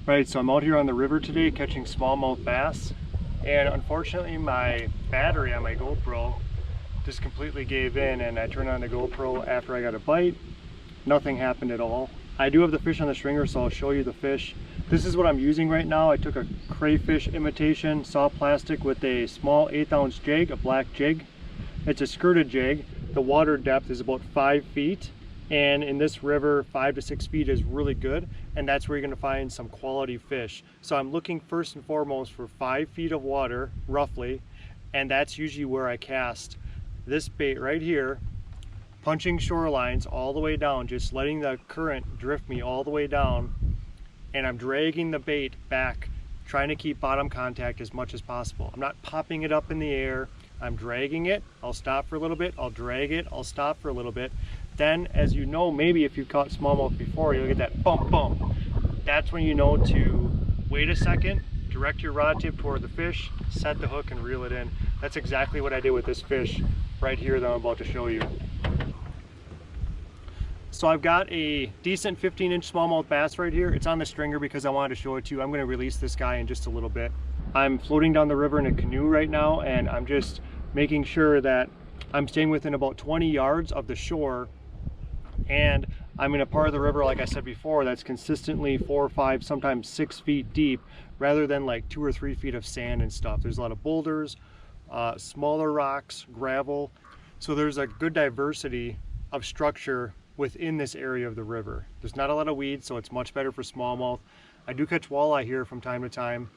Right, so I'm out here on the river today catching smallmouth bass, and unfortunately my battery on my GoPro just completely gave in, and I turned on the GoPro after I got a bite. Nothing happened at all. I do have the fish on the stringer, so I'll show you the fish. This is what I'm using right now. I took a crayfish imitation soft plastic with a small 1/8 ounce jig, a black jig. It's a skirted jig. The water depth is about 5 feet. And in this river, 5 to 6 feet is really good, and that's where you're going to find some quality fish. So I'm looking first and foremost for 5 feet of water, roughly, and that's usually where I cast this bait right here, punching shorelines all the way down, just letting the current drift me all the way down, and I'm dragging the bait back, trying to keep bottom contact as much as possible. I'm not popping it up in the air. I'm dragging it. I'll stop for a little bit. I'll drag it. I'll stop for a little bit. Then, as you know, maybe if you've caught smallmouth before, you'll get that bump, bump. That's when you know to wait a second, direct your rod tip toward the fish, set the hook, and reel it in. That's exactly what I did with this fish right here that I'm about to show you. So I've got a decent 15-inch smallmouth bass right here. It's on the stringer because I wanted to show it to you. I'm going to release this guy in just a little bit. I'm floating down the river in a canoe right now, and I'm just making sure that I'm staying within about 20 yards of the shore, and I'm in a part of the river, like I said before, that's consistently 4 or 5, sometimes 6 feet deep, rather than like 2 or 3 feet of sand and stuff. There's a lot of boulders, smaller rocks, gravel, so there's a good diversity of structure within this area of the river. There's not a lot of weeds, so it's much better for smallmouth. I do catch walleye here from time to time,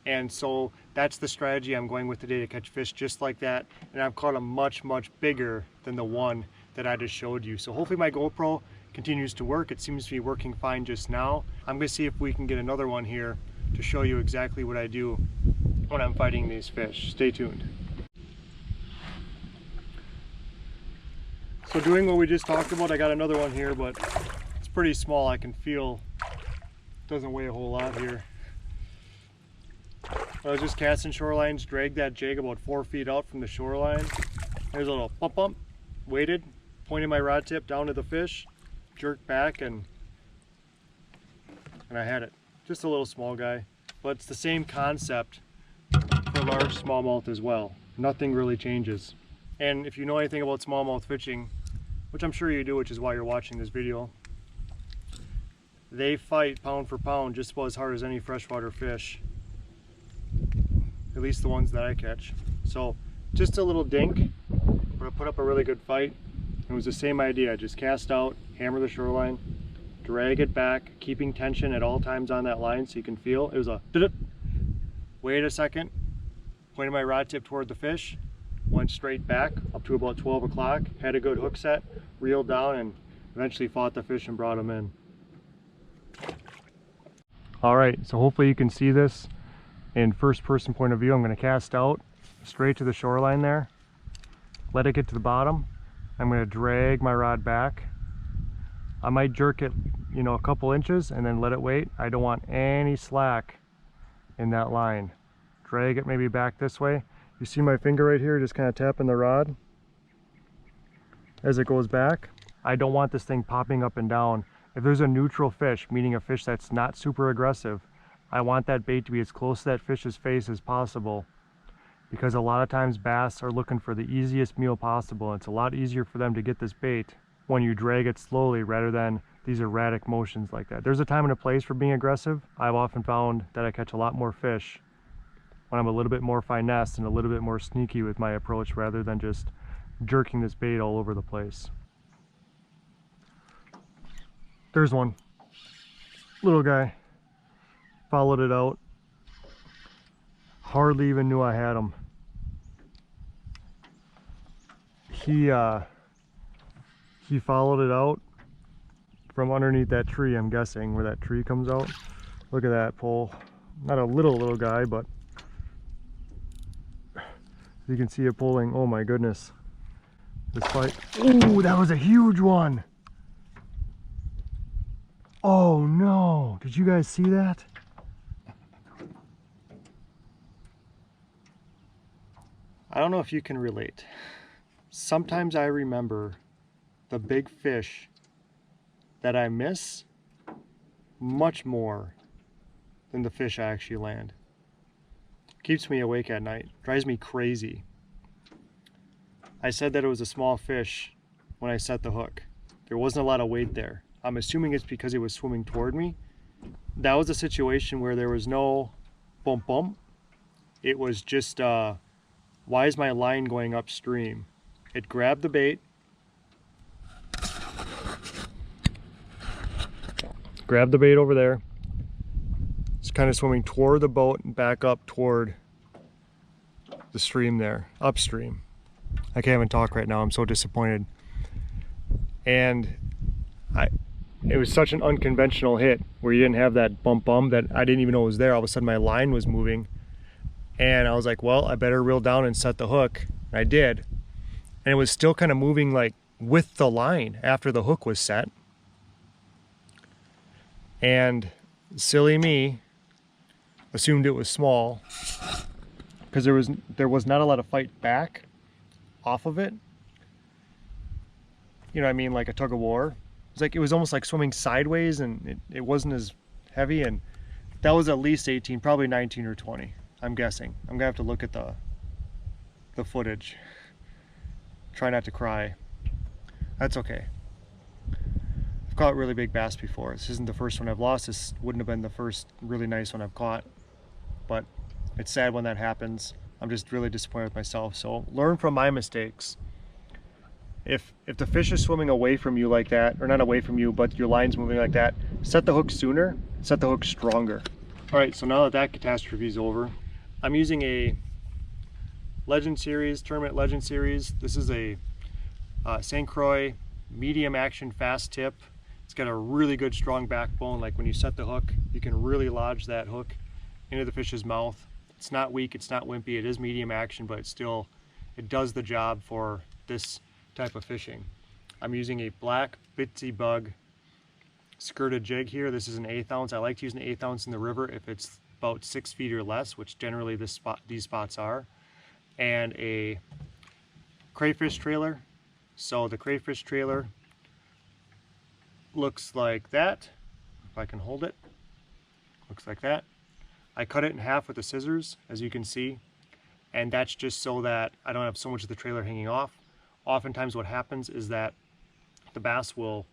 and so that's the strategy I'm going with today, to catch fish just like that. And I've caught them much bigger than the one that I just showed you. So hopefully my GoPro continues to work. It seems to be working fine just now. I'm going to see if we can get another one here to show you exactly what I do when I'm fighting these fish. Stay tuned. So doing what we just talked about, I got another one here, but it's pretty small. I can feel it doesn't weigh a whole lot here. I was just casting shorelines, dragged that jig about 4 feet out from the shoreline. There's a little bump bump, waited, pointed my rod tip down to the fish, jerked back, and I had it. Just a little small guy, but it's the same concept for large smallmouth as well. Nothing really changes. And if you know anything about smallmouth fishing, which I'm sure you do, which is why you're watching this video, they fight pound for pound just about as hard as any freshwater fish. At least the ones that I catch. So just a little dink, but I put up a really good fight. It was the same idea, just cast out, hammer the shoreline, drag it back, keeping tension at all times on that line so you can feel. It was a wait a second, pointed my rod tip toward the fish, went straight back up to about 12 o'clock, had a good hook set, reeled down, and eventually fought the fish and brought him in. All right, so hopefully you can see this in first person point of view. I'm going to cast out straight to the shoreline there, let it get to the bottom. I'm going to drag my rod back. I might jerk it, you know, a couple inches and then let it wait. I don't want any slack in that line. Drag it maybe back this way. You see my finger right here just kind of tapping the rod as it goes back. I don't want this thing popping up and down. If there's a neutral fish, meaning a fish that's not super aggressive, I want that bait to be as close to that fish's face as possible, because a lot of times bass are looking for the easiest meal possible. It's a lot easier for them to get this bait when you drag it slowly rather than these erratic motions like that. There's a time and a place for being aggressive. I've often found that I catch a lot more fish when I'm a little bit more finesse and a little bit more sneaky with my approach rather than just jerking this bait all over the place. There's one. Little guy. Followed it out. Hardly even knew I had him. He followed it out from underneath that tree, I'm guessing, where that tree comes out. Look at that pole. Not a little guy, but you can see it pulling. Oh my goodness. This fight. Ooh, that was a huge one. Oh no. Did you guys see that? I don't know if you can relate. Sometimes I remember the big fish that I miss much more than the fish I actually land. Keeps me awake at night, drives me crazy. I said that it was a small fish when I set the hook. There wasn't a lot of weight there. I'm assuming it's because it was swimming toward me. That was a situation where there was no bump bump. It was just, why is my line going upstream? It grabbed the bait, grabbed the bait over there. It's kind of swimming toward the boat and back up toward the stream there, upstream. I can't even talk right now, I'm so disappointed. And it was such an unconventional hit where you didn't have that bump bump that I didn't even know was there. All of a sudden my line was moving. And I was like, well, I better reel down and set the hook. And I did. And it was still kind of moving like with the line after the hook was set. And silly me assumed it was small because there was not a lot of fight back off of it. You know what I mean? Like a tug of war. It was almost like swimming sideways, and it wasn't as heavy. And that was at least 18, probably 19 or 20. I'm guessing. I'm gonna have to look at the footage. Try not to cry. That's okay. I've caught really big bass before. This isn't the first one I've lost. This wouldn't have been the first really nice one I've caught. But it's sad when that happens. I'm just really disappointed with myself. So learn from my mistakes. If the fish is swimming away from you like that, or not away from you, but your line's moving like that, set the hook sooner, set the hook stronger. All right, so now that catastrophe is over, I'm using a Legend Series, Tournament Legend Series. This is a St. Croix medium action fast tip. It's got a really good strong backbone. Like when you set the hook, you can really lodge that hook into the fish's mouth. It's not weak, it's not wimpy, it is medium action, but it does the job for this type of fishing. I'm using a black Bitsy Bug skirted jig here. This is an 1/8 ounce. I like to use an 1/8 ounce in the river if it's about 6 feet or less, which generally these spots are, and a crayfish trailer. So the crayfish trailer looks like that. If I can hold it, looks like that. I cut it in half with the scissors, as you can see, and that's just so that I don't have so much of the trailer hanging off. Oftentimes what happens is that the bass will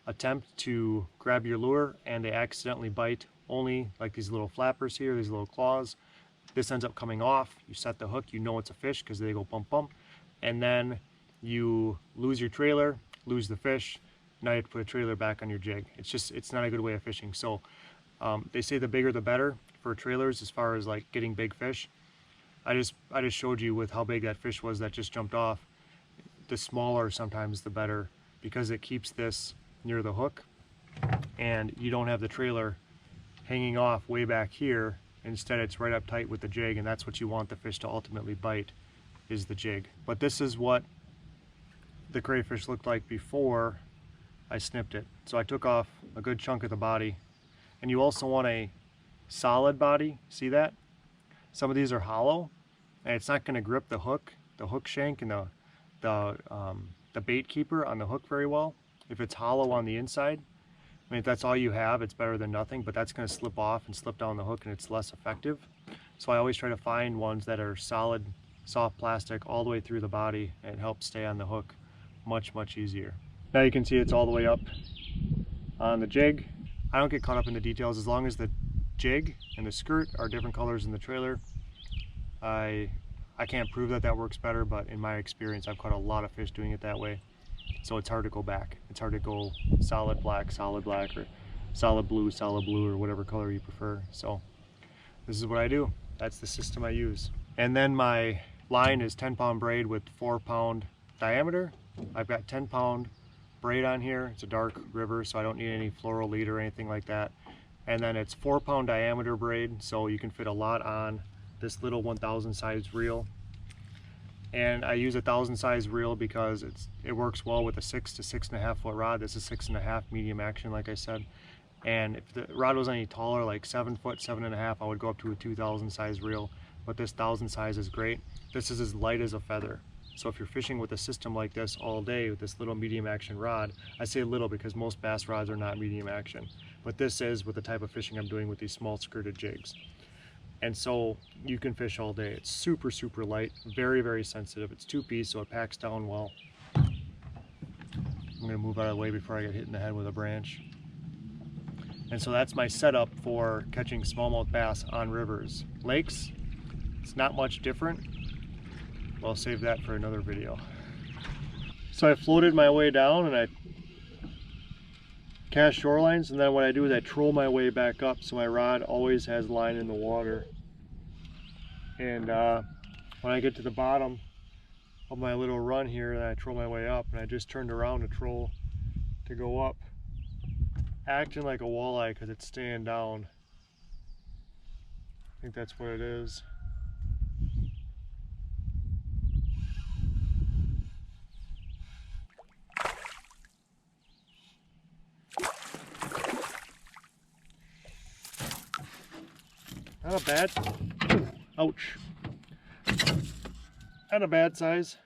attempt to grab your lure and they accidentally bite only like these little flappers here, these little claws. This ends up coming off. You set the hook, you know it's a fish because they go bump bump, and then you lose your trailer, lose the fish. Now you have to put a trailer back on your jig. It's not a good way of fishing. So they say the bigger the better for trailers as far as like getting big fish. I just showed you with how big that fish was that just jumped off. The smaller sometimes the better, because it keeps this near the hook and you don't have the trailer hanging off way back here. Instead it's right up tight with the jig, and that's what you want the fish to ultimately bite, is the jig. But this is what the crayfish looked like before I snipped it. So I took off a good chunk of the body, and you also want a solid body. See that? Some of these are hollow and it's not going to grip the hook shank and the bait keeper on the hook very well. If it's hollow on the inside, I mean, if that's all you have, it's better than nothing, but that's going to slip off and slip down the hook and it's less effective. So I always try to find ones that are solid, soft plastic all the way through the body, and it helps stay on the hook much easier. Now you can see it's all the way up on the jig. I don't get caught up in the details. As long as the jig and the skirt are different colors than the trailer, I can't prove that works better, but in my experience I've caught a lot of fish doing it that way. So it's hard to go back. It's hard to go solid black, or solid blue, or whatever color you prefer. So this is what I do. That's the system I use. And then my line is 10-pound braid with 4-pound diameter. I've got 10-pound braid on here. It's a dark river, so I don't need any floral lead or anything like that. And then it's 4-pound diameter braid, so you can fit a lot on this little 1000 size reel. And I use a 1000 size reel because it works well with a 6 to 6.5 foot rod. This is 6.5 medium action, like I said. And if the rod was any taller, like 7 foot, 7.5, I would go up to a 2000 size reel. But this 1000 size is great. This is as light as a feather. So if you're fishing with a system like this all day with this little medium action rod, I say little because most bass rods are not medium action, but this is with the type of fishing I'm doing with these small skirted jigs. And so you can fish all day. It's super, super light, very, very sensitive. It's 2-piece, so it packs down well. I'm gonna move out of the way before I get hit in the head with a branch. And so that's my setup for catching smallmouth bass on rivers. Lakes, it's not much different. But I'll save that for another video. So I floated my way down and I cast shorelines, and then what I do is I troll my way back up so my rod always has line in the water. And when I get to the bottom of my little run here, and I troll my way up, and I just turned around to troll to go up, acting like a walleye because it's staying down. I think that's what it is. Not a bad, ouch, not a bad size.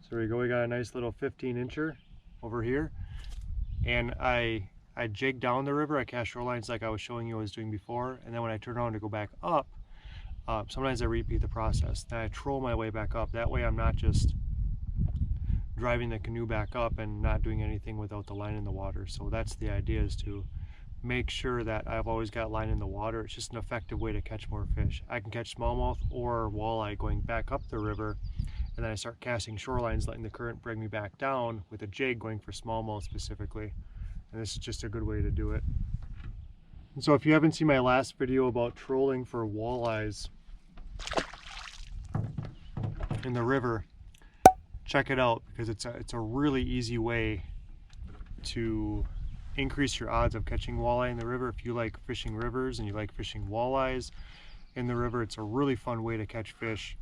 So there we go, we got a nice little 15-incher over here. And I jig down the river, I cast shorelines like I was showing you I was doing before, and then when I turn around to go back up, sometimes I repeat the process. Then I troll my way back up. That way I'm not just driving the canoe back up and not doing anything without the line in the water. So that's the idea, is to make sure that I've always got line in the water. It's just an effective way to catch more fish. I can catch smallmouth or walleye going back up the river, and then I start casting shorelines, letting the current bring me back down with a jig going for smallmouth specifically. And this is just a good way to do it. And so if you haven't seen my last video about trolling for walleyes in the river, check it out, because it's a really easy way to increase your odds of catching walleye in the river. If you like fishing rivers and you like fishing walleyes in the river, it's a really fun way to catch fish.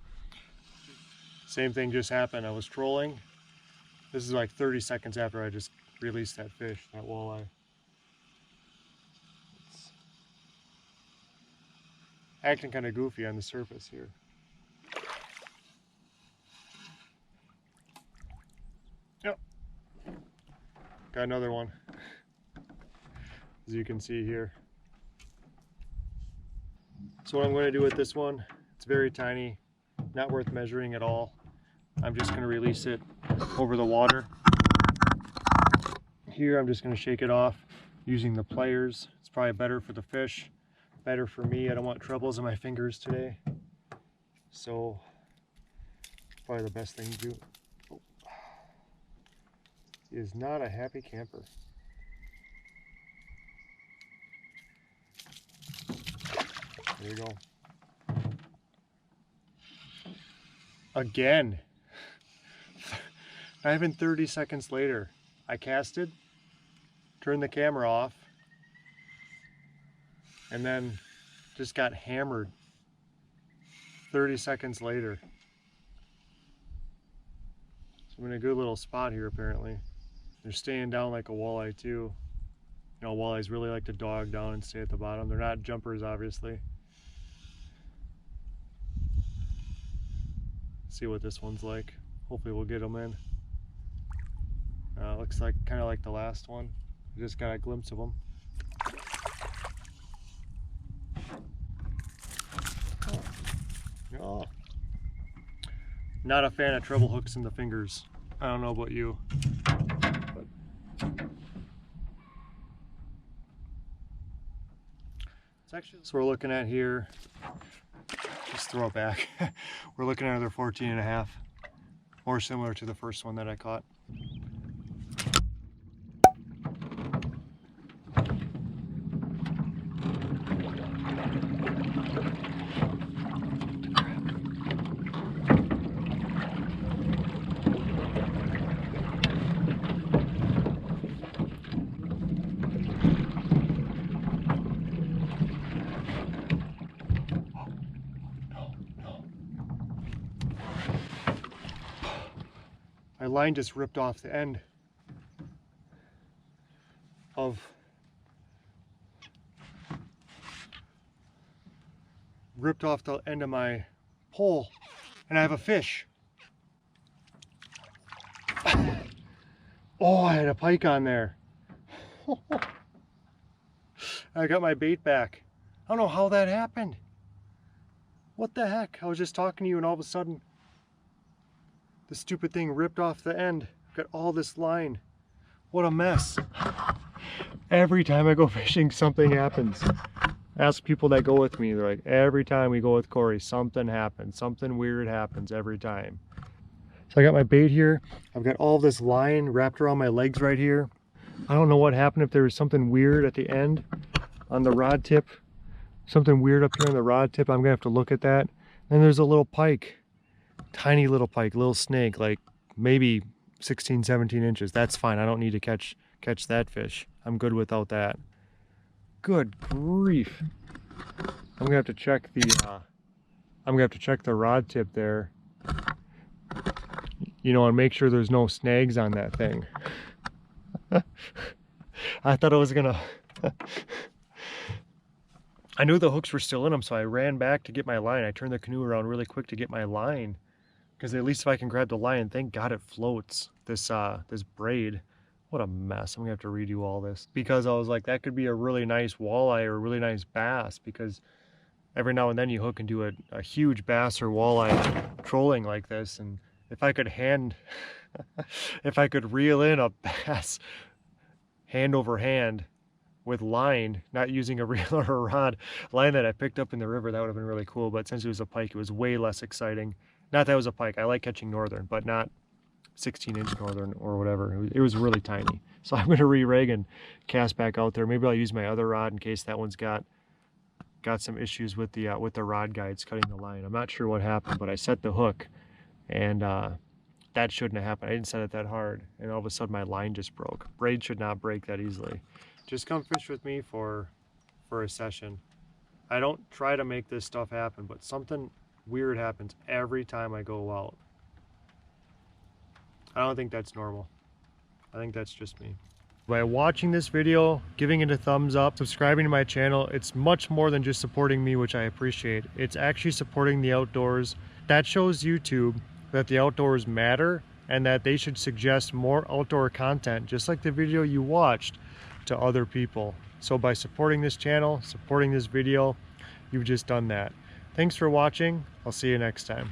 Same thing just happened. I was trolling. This is like 30 seconds after I just released that fish, that walleye. It's acting kind of goofy on the surface here. Yep. Got another one, as you can see here. So what I'm going to do with this one, it's very tiny, not worth measuring at all. I'm just going to release it over the water. Here I'm just going to shake it off using the pliers. It's probably better for the fish, better for me. I don't want troubles in my fingers today. So probably the best thing to do. Oh. He is not a happy camper. There you go. Again. Not even 30 seconds later, I casted, turned the camera off, and then just got hammered 30 seconds later. So I'm in a good little spot here apparently. They're staying down like a walleye too. You know, walleyes really like to dog down and stay at the bottom. They're not jumpers, obviously. See what this one's like. Hopefully we'll get them in. Looks like kind of like the last one. I just got a glimpse of them. Oh. Not a fan of treble hooks in the fingers. I don't know about you. But it's actually, so we're looking at here, just throw it back. We're looking at another 14.5, more similar to the first one that I caught. My line just ripped off the end of my pole, and I have a fish. Oh, I had a pike on there. I got my bait back. I don't know how that happened. What the heck? I was just talking to you and all of a sudden the stupid thing ripped off the end. Got all this line. What a mess. Every time I go fishing, something happens. Ask people that go with me, they're like, every time we go with Corey, something happens. Something weird happens every time. So I got my bait here. I've got all this line wrapped around my legs right here. I don't know what happened, if there was something weird at the end on the rod tip. Something weird up here on the rod tip. I'm gonna have to look at that. And there's a little pike, tiny little pike, little snake, like maybe 16, 17 inches. That's fine. I don't need to catch that fish. I'm good without that. Good grief. I'm gonna have to check the rod tip there, you know, and make sure there's no snags on that thing. I thought I was gonna I knew the hooks were still in them, so I ran back to get my line. I turned the canoe around really quick to get my line, because at least if I can grab the line, thank God it floats, this braid. What a mess. I'm gonna have to redo all this, because I was like, that could be a really nice walleye or a really nice bass, because every now and then you hook into a huge bass or walleye trolling like this, and if I could if I could reel in a bass hand over hand with line, not using a reel or a rod, line that I picked up in the river, that would have been really cool. But since it was a pike, it was way less exciting. Not that it was a pike. I like catching northern, but not 16-inch northern or whatever. It was really tiny. So I'm going to re-rig and cast back out there. Maybe I'll use my other rod in case that one's got some issues with the rod guides cutting the line. I'm not sure what happened, but I set the hook, and that shouldn't have happened. I didn't set it that hard, and all of a sudden my line just broke. Braid should not break that easily. Just come fish with me for a session. I don't try to make this stuff happen, but something weird happens every time I go out. I don't think that's normal. I think that's just me. By watching this video, giving it a thumbs up, subscribing to my channel, it's much more than just supporting me, which I appreciate. It's actually supporting the outdoors. That shows YouTube that the outdoors matter and that they should suggest more outdoor content, just like the video you watched, to other people. So by supporting this channel, supporting this video, you've just done that. Thanks for watching. I'll see you next time.